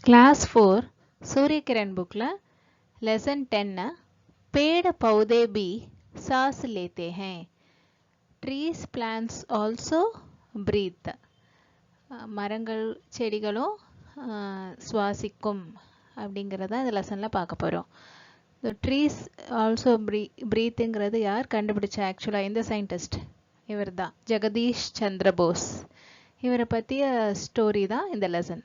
Class 4 Surya Kiran book ला lesson 10 पेड़ पौधे भी सांस लेते हैं. Trees plants also breathe. மரங்கள் செடிகளும் சுவாசிக்கும் அப்படிங்கிறத இந்த லெசனில் பார்க்க போகிறோம். ட்ரீஸ் ஆல்சோ பிரீத்துங்கிறது யார் கண்டுபிடிச்சா? ஆக்சுவலாக இந்த சயின்டிஸ்ட் இவர் தான், ஜெகதீஷ் சந்திர போஸ். இவரை பற்றிய ஸ்டோரி தான் இந்த லெசன்.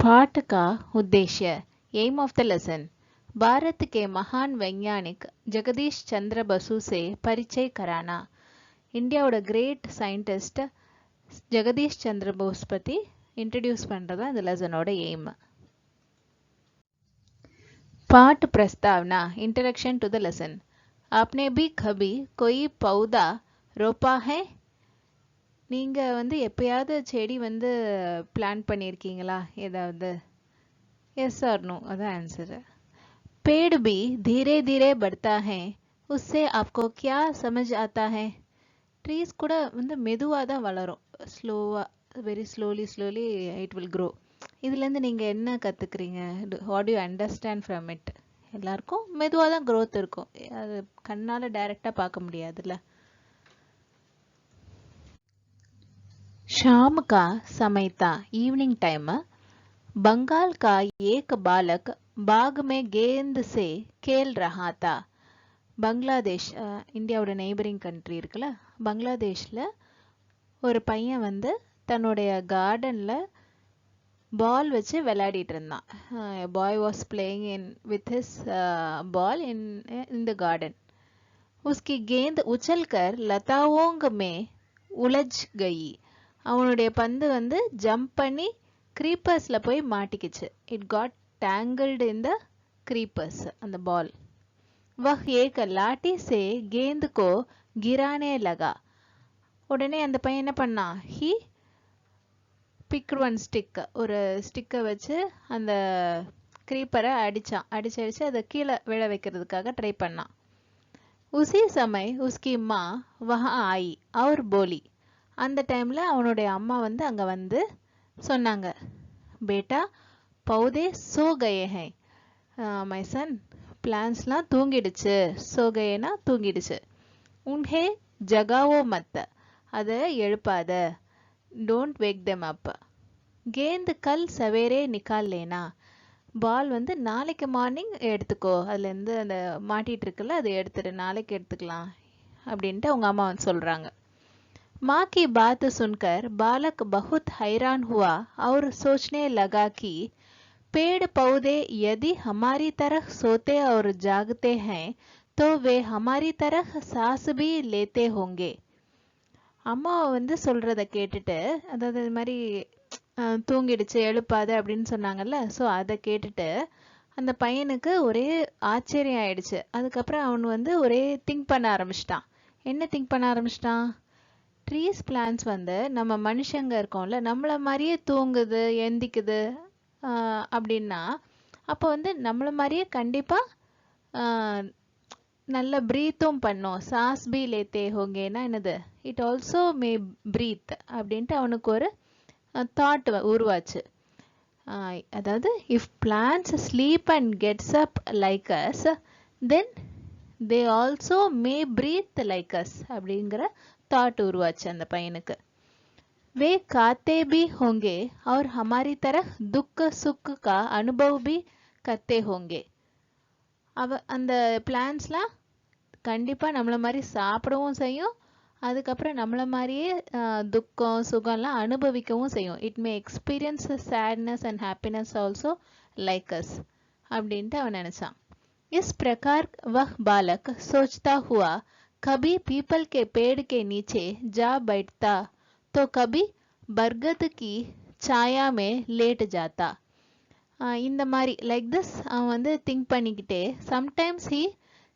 पाठ का उद्देश्य, aim of the lesson, Bharat के महान वैज्ञानिक जगदीश चंद्र बसु से परिचय कराना. இந்தியாவோட கிரேட் சயின்டிஸ்ட் ஜெகதீஷ் சந்திர போஸ் பற்றி இன்ட்ரடியூஸ் பண்ணுறதா இந்த லெசனோட எய்ம். पाठ प्रस्तावना, इंट्रोडक्शन टू द लेसन. आपने भी कभी कोई पौधा रोपा है? நீங்கள் எப்பயாவது செடி பிளான் பண்ணியிருக்கீங்களா ஏதாவது? எஸ் ஆர் நோ, அதான் ஆன்சர். पेड़ भी धीरे धीरे बढ़ता है, उससे आपको क्या समझ आता है? ட்ரீஸ் கூட மெதுவாக தான் வளரும், ஸ்லோவாக, very slowly it will grow. இதுலேருந்து நீங்கள் என்ன கற்றுக்குறீங்க? What you understand from it? எல்லாருக்கும் மெதுவாக தான் க்ரோத் இருக்கும், அது கண்ணால் டைரெக்டாக பார்க்க முடியாதுல்ல. शाम का समय था, इवनिंग टाइम. बंगाल का एक बालक बाग में गेंद से खेल रहा था. பங்களாதேஷ், இந்தியாவோட நெய்பரிங் கண்ட்ரி இருக்குல்ல, பங்களாதேஷில் ஒரு பையன் தன்னுடைய கார்டனில் பால் வச்சு விளையாடிட்டு இருந்தான். Boy was playing with his ball in the garden. उसकी गेंद उछलकर लताओं में उलझ गई. அவனுடைய பந்து ஜம்ப் பண்ணி க்ரீப்பர்ஸில் போய் மாட்டிக்கிச்சு. It got tangled in the creepers, அந்த பால். वह एक लाठी से गेंद को गिराने लगा. உடனே அந்த பையன் என்ன பண்ணான்? ஹி பிக்ட் ஒன் ஸ்டிக், ஒரு ஸ்டிக்கை வச்சு அந்த க்ரீப்பரை அடித்தான். அடிச்சு அதை கீழே விழ வைக்கிறதுக்காக ட்ரை பண்ணான். उसी समय उसकी माँ वहाँ आई और बोली. அந்த டைமில் அவனுடைய அம்மா அங்கே சொன்னாங்க, பேட்டா பௌதே சோ கயே ஹை. மை சன், பிளான்ஸ்லாம் தூங்கிடுச்சு. சோகையனா தூங்கிடுச்சு. உன்ஹே ஜகாவோ மத்த, அதை எழுப்பாத. Don't wake them up. கேந்து கல் சவேரே நிக்கால் லேனா. பால் நாளைக்கு மார்னிங் எடுத்துக்கோ, அதுலேருந்து அந்த மாட்டிகிட்டு இருக்குல்ல, அதை எடுத்துடு, நாளைக்கு எடுத்துக்கலாம் அப்படின்ட்டு அவங்க அம்மா சொல்கிறாங்க. माँ की बात सुनकर बालक बहुत हैरान हुआ और सोचने लगा कि पेड़ पौधे यदि हमारी तरह सोते और जागते हैं तो वे हमारी तरह सांस भी लेते होंगे. அம்மா சொல்கிறத கேட்டுட்டு, அதாவது இது மாதிரி தூங்கிடுச்சு எழுப்பாத அப்படின்னு சொன்னாங்கல்ல, ஸோ அதை கேட்டுட்டு அந்த பையனுக்கு ஒரே ஆச்சரியம் ஆயிடுச்சு. அதுக்கப்புறம் அவன் ஒரே திங்க் பண்ண ஆரம்பிச்சிட்டான். என்ன திங்க் பண்ண ஆரம்பிச்சிட்டான்? ட்ரீஸ் பிளான்ஸ் நம்ம மனுஷங்க இருக்கோம்ல, நம்மளை மாதிரியே தூங்குது, எந்திக்குது அப்படின்னா அப்போ நம்மளை மாதிரியே கண்டிப்பாக நல்ல ப்ரீத்தும் பண்ணோம். சாஸ் பி லேத்தே ஹோங்கேனா என்னது? இட் ஆல்சோ மே ப்ரீத் அப்படின்ட்டு அவனுக்கு ஒரு தாட் உருவாச்சு. அதாவது if plants sleep and gets up like us, then they also may breathe like us அப்படிங்கிற தாட் உருவாச்சு அந்த பையனுக்கு. वे खाते भी होंगे और हमारी तरह दुख सुख का अनुभव भी करते होंगे. அந்த பிளான்ஸ்லாம் கண்டிப்பாக நம்மளை மாதிரி சாப்பிடவும் செய்யும், அதுக்கப்புறம் நம்மளை மாதிரியே துக்கம் சுகம்லாம் அனுபவிக்கவும் செய்யும். It may experience sadness and happiness also like us அப்படின்ட்டு அவன் நினச்சான். इस प्रकार वह बालक सोचता हुआ कभी पीपल के पेड़ के नीचे जा बैठता तो कभी बरगद की छाया में लेट जाता. இந்த மாதிரி லைக் திஸ் அவன் திங்க் பண்ணிக்கிட்டே sometimes he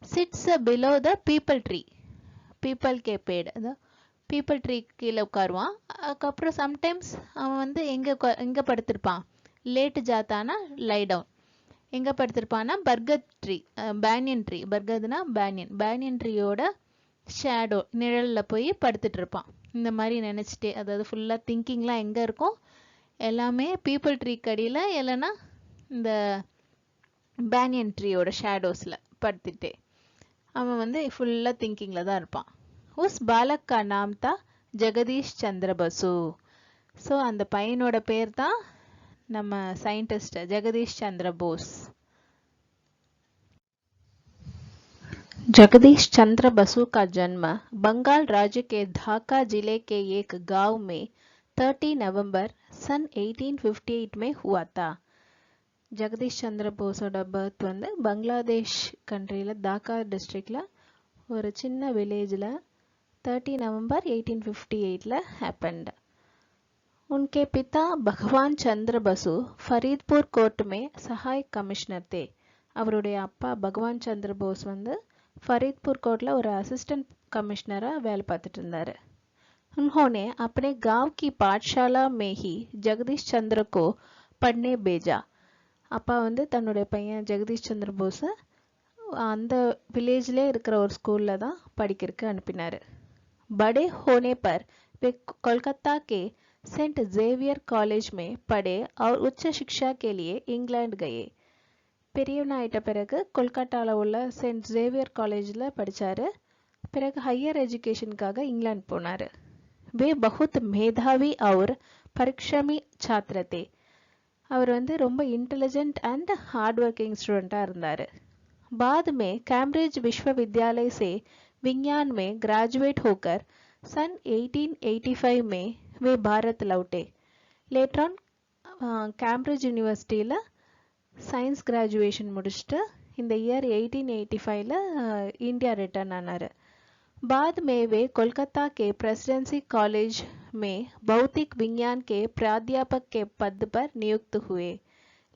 sits below the peepal tree. Peepal கே பேடு, அதாவது பீப்பிள் ட்ரீ கீழே உட்காருவான். அதுக்கப்புறம் சம்டைம்ஸ் அவன் எங்கே படுத்திருப்பான்? Late ஜாத்தானா lie down. எங்கே படுத்திருப்பான்னா பர்கத் ட்ரீ, பேனியன் ட்ரீ. பர்கத்னா பேனியன் ட்ரீயோட ஷேடோ, நிழலில் போய் படுத்துட்டு இருப்பான். இந்த மாதிரி நினச்சிட்டே, அதாவது ஃபுல்லாக திங்கிங்லாம் எங்கே இருக்கும்? எல்லாமே பீப்புள் ட்ரீ கடியில் இல்லைன்னா இந்த பேனியன் ட்ரீயோட ஷேடோஸில் படுத்துட்டே அவன் வந்து ஃபுல்லாக திங்கிங்கில் தான் இருப்பான். உஸ் பாலக் கா நாம் தா ஜெகதீஷ் சந்திர பசு. ஸோ அந்த பையனோட பேர் தான் நம்ம சயின்டிஸ்ட் ஜெகதீஷ் சந்திர போஸ். जगदीश चंद्र बसु का जन्म बंगाल राज्य के ढाका जिले के एक गांव में 30 नवंबर सन 1858 में हुआ था. ஜெகதீஷ் சந்திர போஸோட பர்த் வந்து பங்களாதேஷ் கண்ட்ரியில் தாக்கா டிஸ்ட்ரிக்டில் ஒரு சின்ன வில்லேஜில் 30 नवंबर 1858 हैपेंड. उनके पिता भगवान चंद्र बसु फरीदपुर कोर्ट में सहायक कमिश्नर थे. அவருடைய அப்பா பகவான் சந்திர போஸ் வந்து फरीदपुर कोर्ट ஒரு असिस्टेंट कमिश्नरा வேலை பார்த்துட்டு இருந்தாரு. उन्होंने अपने गांव की पाठशाला में ही जगदीश चंद्र को पढ़ने भेजा. அப்பா வந்து தன்னுடைய பையன் ஜெகதீஷ் சந்திர போஸை அந்த வில்லேஜ்லே இருக்கிற ஒரு ஸ்கூலில் தான் படிக்கிறதுக்கு அனுப்பினார். बड़े होने पर वे कोलकाता के सेंट जेवियर कॉलेज में पढ़े और उच्च शिक्षा के लिए इंग्लैंड गए. பெரியவனாயிட்ட பிறகு கொல்கட்டாவில் உள்ள சென்ட் ஜேவியர் காலேஜில் படித்தார். பிறகு ஹையர் எஜுகேஷனுக்காக இங்கிலாந்து போனார். वे बहुत मेधावी और परिश्रमी छात्र थे. அவர் வந்து ரொம்ப इंटेलिजेंट एंड हार्ड वर्किंग स्टूडेंटाக இருந்தார். बाद में कैम्ब्रिज विश्वविद्यालय से विज्ञान में ग्रेजुएट होकर सन 1885 में वे भारत लौटे. लेटर ऑन कैम्ब्रिज यूनिवर्सिटीயில் சயின்ஸ் கிராஜுவேஷன் முடிச்சுட்டு இந்த இயர் 1885 இந்தியா ரிட்டர்ன் ஆனார். बाद में वे कोलकाता के प्रेसिडेंसी कॉलेज में भौतिक विज्ञान के प्राध्यापक के पद पर नियुक्त हुए.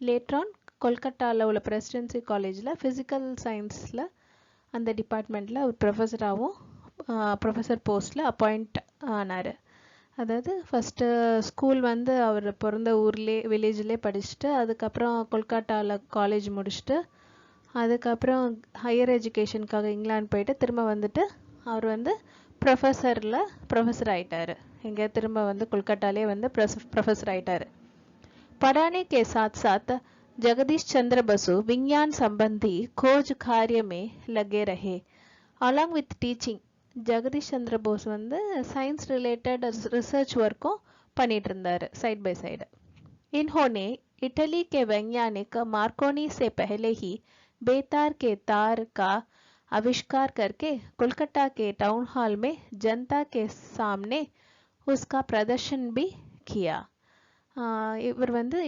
लेटर ऑन कोलकाताவில் உள்ள பிரசிடென்சி காலேஜில் ஃபிசிக்கல் சயின்ஸில் அந்த டிபார்ட்மெண்ட்டில் ஒரு ப்ரொஃபஸராகவும் ப்ரொஃபஸர் போஸ்டில் அப்பாயிண்ட் ஆனார். அதாவது ஃபஸ்ட்டு ஸ்கூல் வந்து அவர் பிறந்த ஊர்லே வில்லேஜ்லே படிச்சுட்டு அதுக்கப்புறம் கொல்கட்டாவில் காலேஜ் முடிச்சுட்டு அதுக்கப்புறம் ஹையர் எஜுகேஷனுக்காக இங்கிலாந்து போயிட்டு திரும்ப வந்துட்டு அவர் வந்து ப்ரொஃபஸர் ஆகிட்டார். இங்கே திரும்ப வந்து கொல்கட்டாலே வந்து ப்ரொஃபஸர் ஆகிட்டார். पढ़ाने के साथ साथ जगदीश चंद्र बसु विज्ञान संबंधी खोज कार्य में लगे रहे. along with teaching Jagadish Chandra Bose வந்து சயின்ஸ் ரிலேட்டட் ரிசர்ச் ஒர்க்கும் பண்ணிட்டு இருந்தார் साइड बाय साइड. इन्होंने इटली के वैज्ञानिक मार्कोनी से पहले ही बेतार के तार का आविष्कार करके कोलकाता के टाउन हॉल में जनता के सामने उसका प्रदर्शन भी किया. இவர் வந்து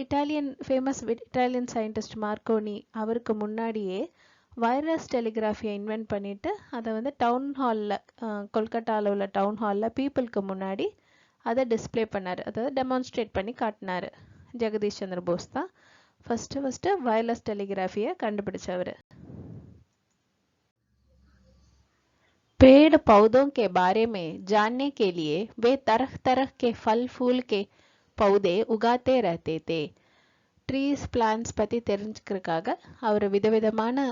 ஃபேமஸ் இட்டாலியன் சயின்டிஸ்ட் மார்க்கோனி அவருக்கு முன்னாடியே வைரஸ் டெலிகிராஃபியை இன்வென்ட் பண்ணிவிட்டு அதை வந்து டவுன் ஹாலில் கொல்கட்டாவில் உள்ள டவுன் ஹாலில் பீப்புளுக்கு முன்னாடி அதை டிஸ்பிளே பண்ணார். அதாவது டெமான்ஸ்ட்ரேட் பண்ணி காட்டினார். ஜெகதீஷ் சந்திர போஸ் தான் ஃபஸ்ட்டு வைரஸ் டெலிகிராஃபியை கண்டுபிடிச்சவர். पेड़ पौधों के बारे में जानने के लिए वे तरह तरह के फल फूल के पौधे उगाते रहते थे. ட்ரீஸ் பிளான்ஸ் பற்றி தெரிஞ்சுக்கிறதுக்காக அவர் விதவிதமான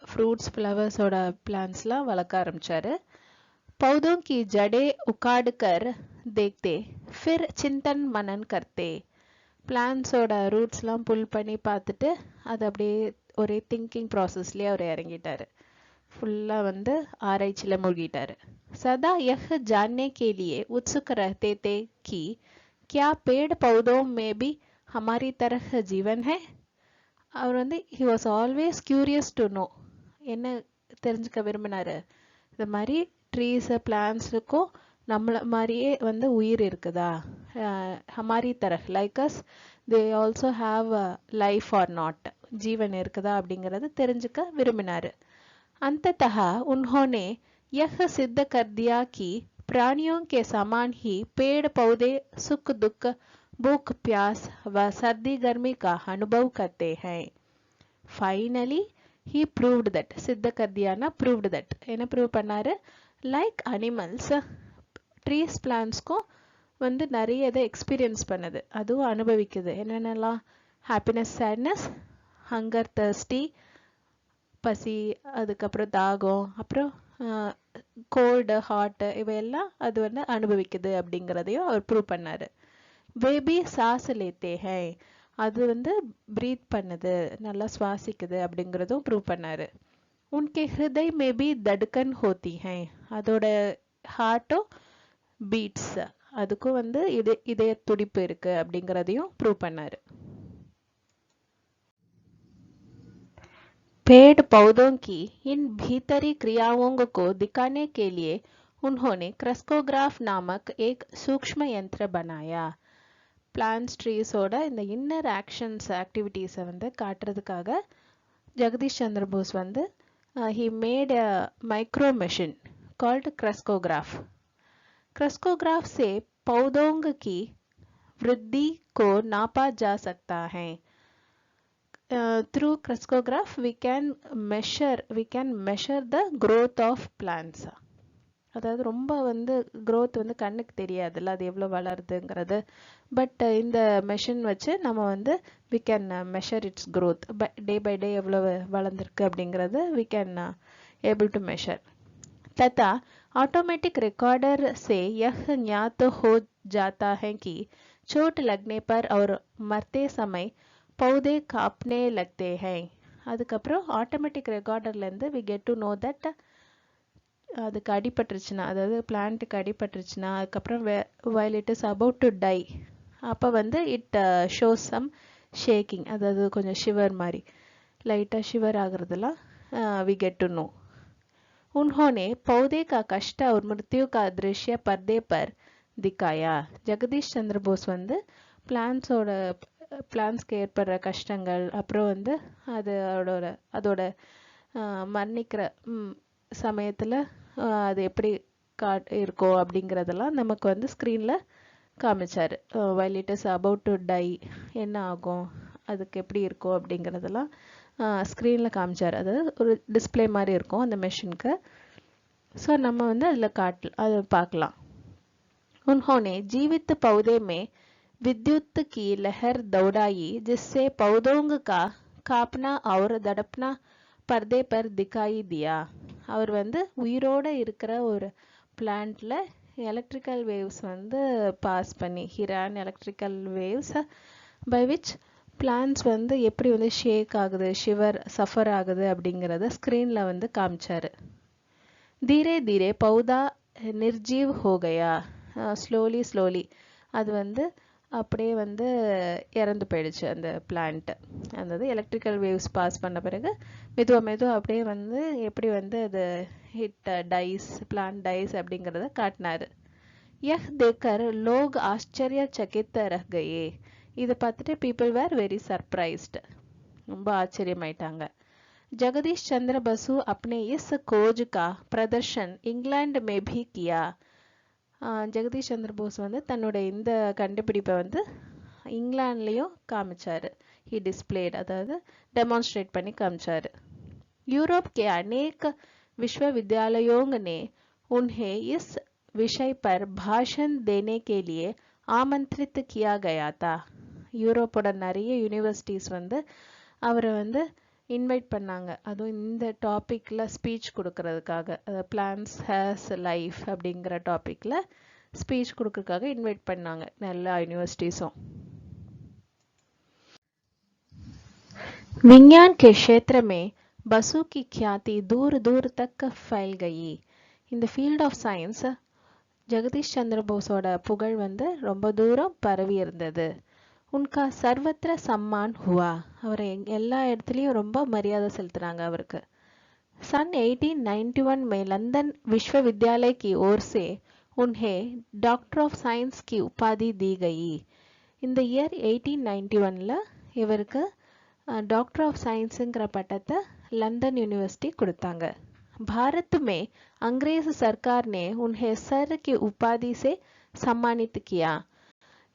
ஃப்ரூட்ஸ் ஃப்ளவர்ஸோட பிளான்ஸ்லாம் வளர்க்க ஆரம்பித்தார். पौधों की जड़ें उखाड़ कर देखते फिर चिंतन मनन करते. பிளான்ஸோட ரூட்ஸ்லாம் புல் பண்ணி பார்த்துட்டு அது அப்படியே ஒரே திங்கிங் ப்ராசஸ்லேயே அவர் இறங்கிட்டார். ஃபுல்லாக வந்து ஆராய்ச்சியில் மூழ்கிட்டார். सदा यह जानने के लिए उत्सुक रहते थे कि क्या पेड़ पौधों में भी हमारी तरह जीवन है. அவர் வந்து he was always curious to know. என்ன தெரிஞ்சுக்க விரும்பினார், இந்த மாதிரி ட்ரீஸு பிளான்ஸுக்கும் நம்மளை மாதிரியே வந்து உயிர் இருக்குதா, ஹமாரி தரஹ் like us they also have life or not, ஜீவன் இருக்குதா அப்படிங்கிறது தெரிஞ்சுக்க விரும்பினார். अंततः उन्होंने यह सिद्ध कर दिया कि प्राणियों के समान ही पेड़ पौधे सुख दुख भूख प्यास व सर्दी गर्मी का अनुभव करते हैं. Finally he proved that. सिद्ध कर दिया ना proved that. என்ன ப்ரூவ் பண்ணாரு, லைக் அனிமல்ஸ் ட்ரீஸ் பிளான்ஸ்க்கும் வந்து நிறைய இதை எக்ஸ்பீரியன்ஸ் பண்ணுது, அதுவும் அனுபவிக்குது. என்னென்னலாம், ஹாப்பினஸ் சேட்னஸ், ஹங்கர் தர்ஸ்டி பசி, அதுக்கப்புறம் தாகம், அப்புறம் கோல்டு ஹாட்டு, இவையெல்லாம் அது வந்து அனுபவிக்குது அப்படிங்கிறதையும் அவர் ப்ரூவ் பண்ணார். वे भी सांस लेते हैं, அது வந்து பிரீத் பண்ணுது, நல்லா சுவாசிக்குது அப்படிங்கறதும் ப்ரூவ் பண்ணாரு. उनके हृदय में भी धड़कन होती है, அதோட ஹார்ட்டும் பீட்ஸ், அதுக்கும் வந்து இதய துடிப்பு இருக்கு அப்படிங்கறதையும் ப்ரூவ் பண்ணாரு. पेड़ पौधों की इन भीतरी क्रियाओं को दिखाने के लिए उन्होंने क्रस्कोग्राफ नामक एक सूक्ष्म यंत्र बनाया. பிளான்ஸ் ட்ரீஸோட இந்த இன்னர் ஆக்ஷன்ஸ் ஆக்டிவிட்டீஸை வந்து காட்டுறதுக்காக ஜெகதீஷ் சந்திர போஸ் வந்து he made a micro machine called क्रस्कोग्राफ. क्रस्कोग्राफ से पौधों की वृद्धि को नापा जा सकता है. Through क्रस्कोग्राफ we can measure the growth of plants. அதாவது ரொம்ப வந்து growth வந்து கண்ணுக்கு தெரியாதுல்ல, அது எவ்வளோ வளருதுங்கிறது. பட் இந்த மெஷின் வச்சு நம்ம வந்து we can measure its growth, day by day எவ்வளோ வளர்ந்துருக்கு அப்படிங்கிறது we can able to measure. तथा ऑटोमेटिक रिकॉर्डर से यह ज्ञात हो जाता है कि चोट लगने पर और मरते समय पौधे कांपने लगते हैं. அதுக்கப்புறம் automatic ரெக்கார்டர்லேருந்து we get to know that அதுக்கு அடிபட்டுருச்சுன்னா, அதாவது பிளான்ட்டுக்கு அடிபட்டுருச்சுன்னா, அதுக்கப்புறம் while it is about to die, அப்போ வந்து இட் ஷோஸ் சம் ஷேக்கிங், அதாவது கொஞ்சம் ஷிவர் மாதிரி லைட்டாக shiver ஆகுறதெல்லாம் we get to know. उन्होंने पौधे का कष्ट और मृत्यु का दृश्य पर्दे पर दिखाया. ஜெகதீஷ் சந்திர போஸ் வந்து பிளான்ஸ்க்கு ஏற்படுற கஷ்டங்கள், அப்புறம் வந்து அதோட மரணிக்கிற சமயத்தில் அது எப்படி இருக்கும் அப்படிங்கிறதெல்லாம் நமக்கு வந்து ஸ்க்ரீனில் காமிச்சார். while it is about to die என்ன ஆகும், அதுக்கு எப்படி இருக்கும் அப்படிங்கிறதெல்லாம் ஸ்க்ரீனில் காமிச்சார். அதாவது ஒரு டிஸ்பிளே மாதிரி இருக்கும் அந்த மெஷினுக்கு. ஸோ நம்ம வந்து அதில் அதை பார்க்கலாம். उन्होंने जीवित पौधे में विद्युत की लहर दौड़ाई जिससे पौधों का कांपना और तड़पना पर्दे पर दिखाई दिया. அவர் வந்து உயிரோட இருக்கிற ஒரு பிளான்ட்ல எலக்ட்ரிக்கல் வேவ்ஸ் வந்து பாஸ் பண்ணி ஹிரான் electrical waves by which plants வந்து எப்படி வந்து ஷேக் ஆகுது, சஃபர் ஆகுது அப்படிங்கிறத ஸ்க்ரீனில் வந்து காமிச்சாரு. धीरे धीरे पौधा निर्जीव हो गया. ஸ்லோலி அது வந்து அப்படியே வந்து இறந்து போயிடுச்சு அந்த பிளான்ட். அதாவது எலக்ட்ரிக்கல் வேவ்ஸ் பாஸ் பண்ண பிறகு மெதுவாக அப்படியே வந்து எப்படி வந்து அது பிளான்ட் டைஸ் அப்படிங்கிறத காட்டினாரு. यह देखकर लोग आश्चर्यचकित रह गए. இதை பார்த்துட்டு பீப்புள் வேர் வெரி சர்ப்ரைஸ்டு, ரொம்ப ஆச்சரியமாயிட்டாங்க. जगदीश चंद्र बसु अपने इस खोज का प्रदर्शन इंग्लैंड में भी किया. ஜெகதீஷ் சந்திர போஸ் வந்து தன்னோட இந்த கண்டுபிடிப்பை வந்து இங்கிலாந்துலேயும் காமிச்சாரு. ஹி டிஸ்பிளேட், அதாவது டெமான்ஸ்ட்ரேட் பண்ணி காமிச்சாரு. यूरोप के अनेक विश्वविद्यालयों ने उन्हें इस विषय पर भाषण देने के लिए आमंत्रित किया गया था. யூரோப்போட நிறைய யூனிவர்சிட்டிஸ் வந்து அவரை வந்து இன்வைட் பண்ணாங்க, அதுவும் இந்த டாப்பிக்கில் ஸ்பீச் கொடுக்கறதுக்காக. பிளான்ஸ் ஹேஸ் லைஃப் அப்படிங்கிற டாப்பிக்கில் ஸ்பீச் கொடுக்கறதுக்காக இன்வைட் பண்ணாங்க எல்லா யூனிவர்சிட்டிஸும். विज्ञान के क्षेत्र में बसु की ख्याति दूर दूर तक फैल गई. இந்த field of science Jagadish Chandra போஸோட புகழ் வந்து ரொம்ப தூரம் பரவி இருந்தது. உன்கா சர்வத்திர சம்மான் ஹுவா, அவரை எல்லா இடத்துலையும் ரொம்ப மரியாதை செலுத்துறாங்க அவருக்கு. सन 1891 में लंदन विश्वविद्यालय की ओर से उन्हें डॉक्टर ऑफ साइंस की उपाधि दी गई. இந்த இயர் 1891ல் இவருக்கு டாக்டர் ஆஃப் சயின்ஸுங்கிற பட்டத்தை லண்டன் யூனிவர்சிட்டி கொடுத்தாங்க. भारत में अंग्रेज सरकार ने उन्हें सर की उपाधि से सम्मानित किया.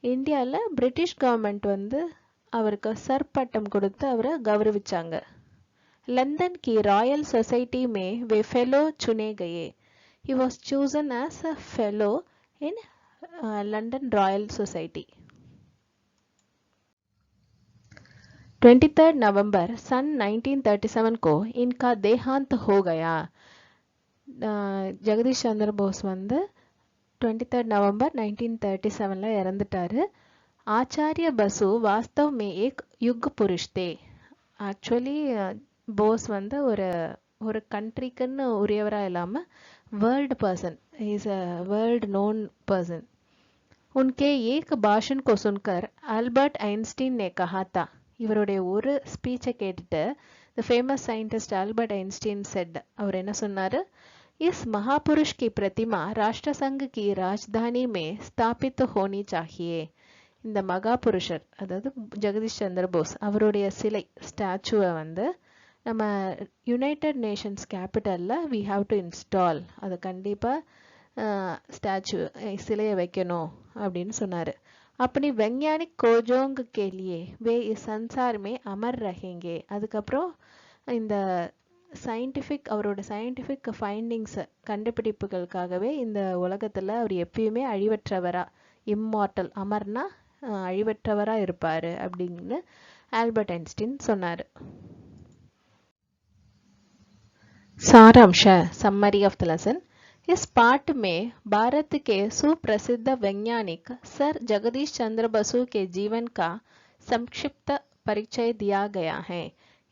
இந்தியாவில் பிரிட்டிஷ் கவர்மெண்ட் வந்து அவருக்கு சர் பட்டம் கொடுத்து அவரை கௌரவிச்சாங்க. लंदन की रॉयल सोसाइटी में वे फेलो चुने गए. he was chosen as a fellow in London Royal Society. 23 नवंबर सन 1937 को इनका देहांत हो गया. ஜெகதீஷ் சந்திர போஸ் வந்து 23 நவம்பர் 1937 இறந்துட்டாரு. आचार्य बसु वास्तव में एक युग पुरुष थे. ஆக்சுவலி போஸ் வந்து ஒரு கண்ட்ரிக்குன்னு உரியவராக இல்லாமல் world person, is a world known person. उनके एक भाषण को सुनकर अल्बर्ट आइंस्टीन ने कहा था, இவருடைய ஒரு ஸ்பீச்சை கேட்டுட்டு the famous scientist Albert Einstein said, அவர் என்ன சொன்னாரு, इस महापुरुष की प्रतिमा राष्ट्र संघ की राजधानी में स्थापित होनी चाहिए. இந்த மகாபுருஷர் அதாவது ஜெகதீஷ் சந்திர போஸ் அவருடைய சிலை ஸ்டாச்சுவை வந்து நம்ம யுனைடெட் நேஷன்ஸ் கேபிட்டலில் வி ஹாவ் டு இன்ஸ்டால், அது கண்டிப்பாக ஸ்டாச்சு சிலையை வைக்கணும் அப்படின்னு சொன்னார். அப்படி वैज्ञानिक खोजों के लिए वे इस संसार में अमर रहेंगे. அதுக்கப்புறம் இந்த அவரோட சயின்டிஃபிக் ஃபைண்டிங்ஸ் கண்டுபிடிப்புகளுக்காகவே இந்த உலகத்தில் அவர் எப்பயுமே அழிவற்றவரா, இம்மார்டல், அமர்னா அழிவற்றவராக இருப்பார் அப்படின்னு ஆல்பர்ட் ஐன்ஸ்டீன் சொன்னார். सारांश, समरी ऑफ द लेसन. इस पाठ में भारत के सुप्रसिद्ध वैज्ञानिक सर जगदीश चंद्र बसु के जीवन का संक्षिप्त परिचय दिया गया है.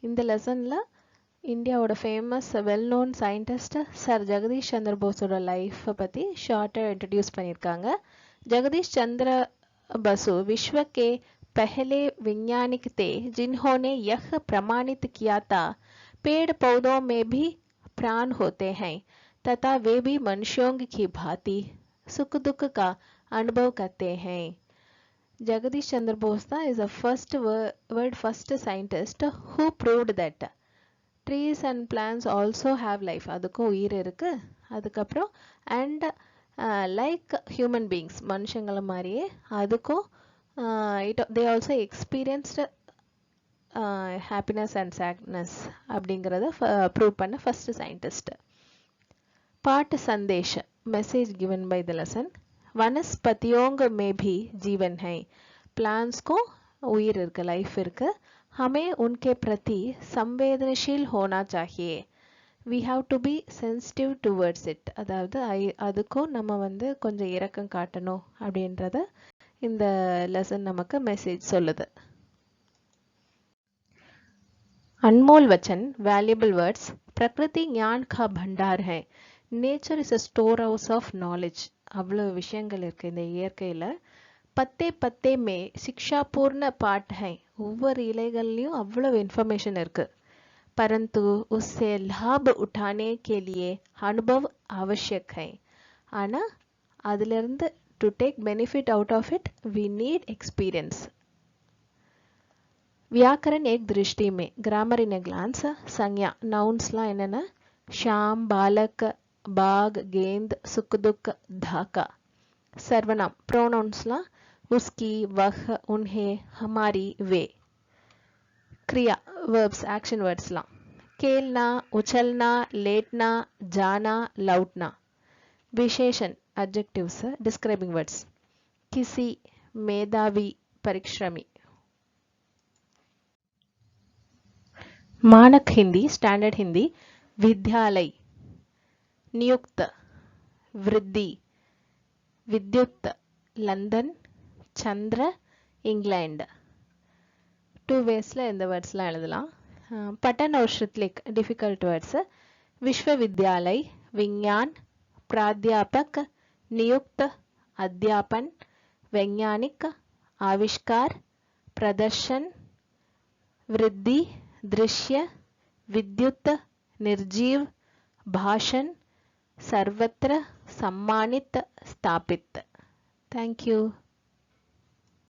இந்த லெசனில் இந்தியாவோட famous well known scientist sir Jagadish Chandra போஸோட லைஃப்பை பற்றி ஷார்ட்டாக இன்ட்ரடியூஸ் பண்ணியிருக்காங்க. जगदीश चंद्र बसु विश्व के पहले वैज्ञानिक थे जिन्होंने यह प्रमाणित किया था पेड़ पौधों में भी प्राण होते हैं तथा वे भी मनुष्यों की भांति सुख दुख का अनुभव करते हैं. Jagdish Chandra Bose is the first scientist who proved that trees and plants also have life, அதுக்கும் உயிர் இருக்கு. அதுக்கப்புறம் and like human beings, மனுஷங்கள மாதிரியே அதுக்கும் they also experienced happiness and sadness அப்படிங்கிறத ப்ரூவ் பண்ண ஃபர்ஸ்ட் சயின்டிஸ்ட். पाठ संदेश, message given by the lesson. वनस्पतियों में भी जीवन है, प्लांट्स को उயிர் இருக்கு, லைஃப் இருக்கு. हमें उनके प्रति संवेदनशील होना चाहिए. we have to be sensitive towards it, அதாவது அதுக்கும் நம்ம வந்து கொஞ்சம் இரக்கம் காட்டணும் அப்படின்றத இந்த லெசன் நமக்கு மெசேஜ் சொல்லுது. अनमोल वचन, वैल्यूबल वर्ड्स. प्रकृति ज्ञान का भंडार है. Nature is a store house of knowledge. அவ்வளோ விஷயங்கள் இருக்குது இந்த இயற்கையில். பத்தே பத்தே மே शिक्षापूर्ण पाठ है. ஒவ்வொரு இலைகள்லையும் அவ்வளோ இன்ஃபர்மேஷன் இருக்குது. परंतु उससे लाभ उठाने के लिए अनुभव आवश्यक है. ஆனால் அதிலிருந்து to take benefit out of it we need experience. व्याकरण एक दृष्टि में, ग्रामर इन ए ग्लांस. संज्ञा, नाउन्सலாம் என்னென்ன, श्याम, बालक, बाग, गेंद, सुख दुख, धाका. सर्वनाम, प्रोनाउंसலாம் उसकी, वह, उन्हें, हमारी, वे. क्रिया, verbs, action wordsலாம் खेलना, उछलना, लेटना, जाना, लौटना. विशेषण, adjectives, describing words. किसी, मेधावी, परिश्रमी. मानक हिंदी, स्टैंडर्ड हिंदी. विद्यालय, नियुक्त, वृद्धि, विद्युत, लंदन, चंद्र, इंग्लैंड. 2 waysல இந்த வேர்ட்ஸ்லாம் எழுதலாம். पठन और श्रुतलेख, डिफिकल्ट वर्ड्स. विश्वविद्यालय, विज्ञान, प्राध्यापक, नियुक्त, अध्यापन, वैज्ञानिक, आविष्कार, प्रदर्शन, वृद्धि, दृश्य, विद्युत, निर्जीव, भाषण, सर्वत्र, सम्मानित, स्थापित. Thank you.